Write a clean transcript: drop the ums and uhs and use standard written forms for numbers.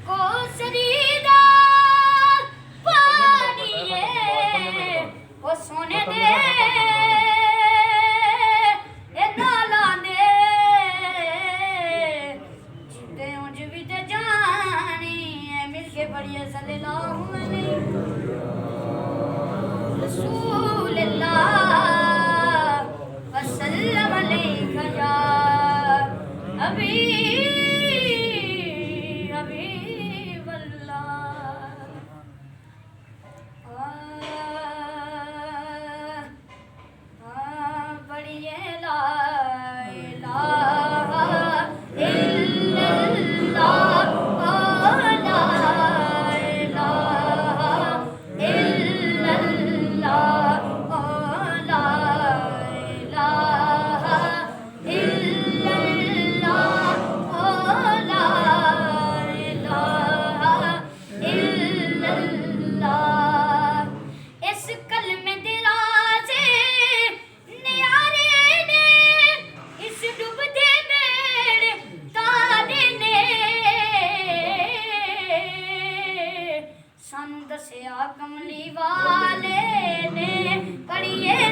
कोसरी दा पानी है ओ सोने दे ए नाला दे जिते उंज भी ते जानी है मिलके पढ़िए सल्लल्लाहु अलैहि रसूलल्लाह वसल्लम अलैका या हबीब दसिया कमली वाले ने पढ़िए